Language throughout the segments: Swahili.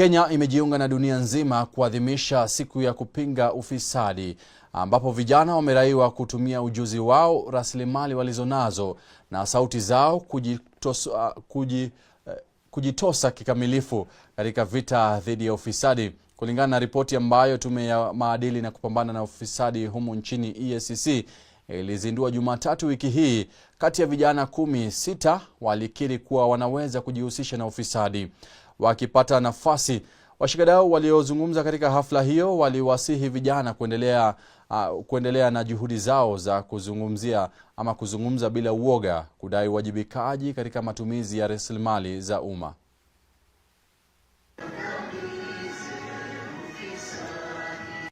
Kenya imejiunga na dunia nzima kuadhimisha siku ya kupinga ufisadi, ambapo vijana wameraiwa kutumia ujuzi wao, rasilimali walizonazo na sauti zao kujitosa kikamilifu katika vita dhidi ya ufisadi. Kulingana na ripoti ambayo Tume ya Maadili na Kupambana na Ufisadi humu nchini EACC ilizindua Jumatatu wiki hii, kati ya vijana 16 walikiri kuwa wanaweza kujihusisha na ufisadi. Wakipata nafasi, washikadau waliozungumza katika hafla hiyo waliwasihi vijana kuendelea na juhudi zao za kuzungumza bila uoga, kudai wajibikaji katika matumizi ya rasilimali za umma.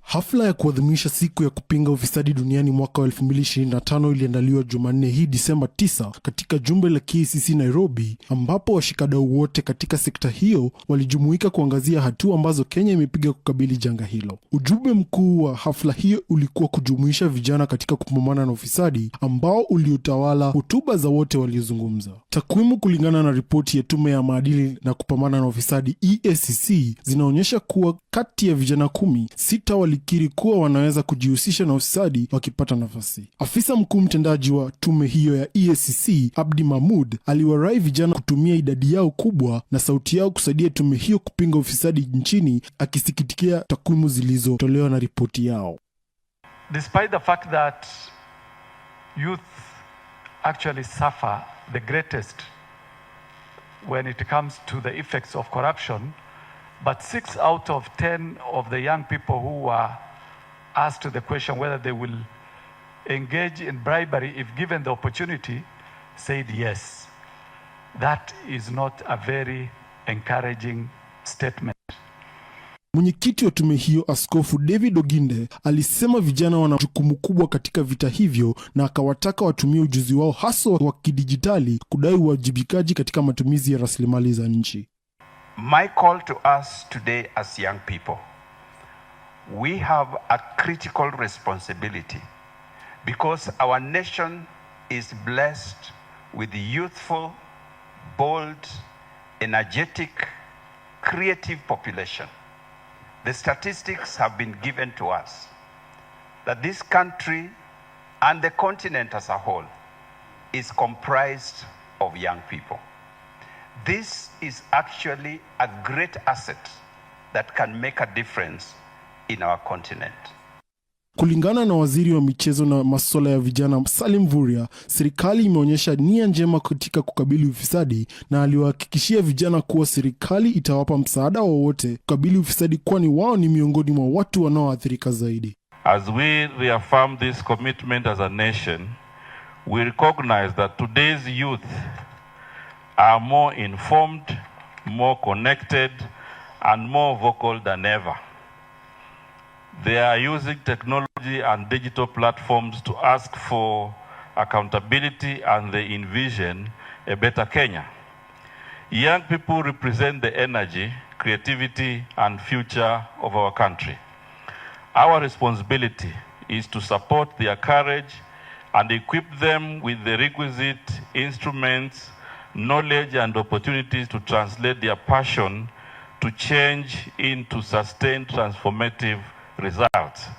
Hafla ya kuadhimisha siku ya kupinga ufisadi duniani mwaka 2025 iliandaliwa Jumanne hii Disemba 9 katika jumba la KICC Nairobi, ambapo washikadau wote katika sekta hiyo walijumuika kuangazia hatua ambazo Kenya imepiga kukabili janga hilo. Ujumbe mkuu wa hafla hiyo ulikuwa kujumuisha vijana katika kupambana na ufisadi, ambao uliotawala hotuba za wote waliozungumza. Takwimu kulingana na ripoti ya Tume ya Maadili na Kupambana na Ufisadi EACC zinaonyesha kuwa kati ya vijana 10, 6 walikiri kuwa wanaweza kujihusisha na ufisadi wakipata nafasi. Afisa mkuu mtendaji wa tume hiyo ya EACC, Abdi Mahmoud, aliwarai vijana kutumia idadi yao kubwa na sauti yao kusaidia tume hiyo kupinga ufisadi nchini, akisikitikia takwimu zilizotolewa na ripoti yao. Despite the fact that youth actually suffer the greatest when it comes to the effects of corruption, but 6 out of 10 of the young people who were asked the question whether they will engage in bribery if given the opportunity said yes. That is not a very encouraging statement. Mwenyekiti wa tume hiyo, Askofu David Oginde, alisema vijana wana jukumu kubwa katika vita hivyo, na akawataka watumie ujuzi wao hasa wa kidijitali kudai uwajibikaji katika matumizi ya rasilimali za nchi. My call to us today as young people, we have a critical responsibility because our nation is blessed with youthful, bold, energetic, creative population. The statistics have been given to us that this country and the continent as a whole is comprised of young people. This is actually a great asset that can make a difference in our continent. Kulingana na waziri wa michezo na masuala ya vijana, Salim Mvurya, serikali imeonyesha nia njema katika kukabili ufisadi, na aliwahakikishia vijana kuwa serikali itawapa msaada wowote kukabili ufisadi, kwani wao ni miongoni mwa watu wanaoathirika zaidi. As we reaffirm this commitment as a nation, we recognize that today's youth are more informed, more connected, and more vocal than ever. They are using technology and digital platforms to ask for accountability, and they envision a better Kenya. Young people represent the energy, creativity, and future of our country. Our responsibility is to support their courage and equip them with the requisite instruments, knowledge, and opportunities to translate their passion to change into sustained transformative results.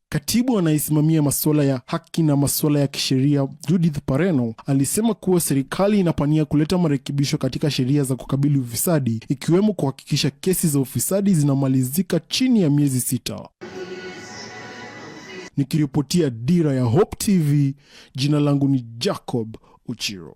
Katibu anayesimamia masuala ya haki na masuala ya kisheria, Judith Pareno, alisema kuwa serikali inapania kuleta marekebisho katika sheria za kukabili ufisadi, ikiwemo kuhakikisha kesi za ufisadi zinamalizika chini ya miezi 6. Nikiripotia Dira ya Hope TV, jina langu ni Jacob Uchiro.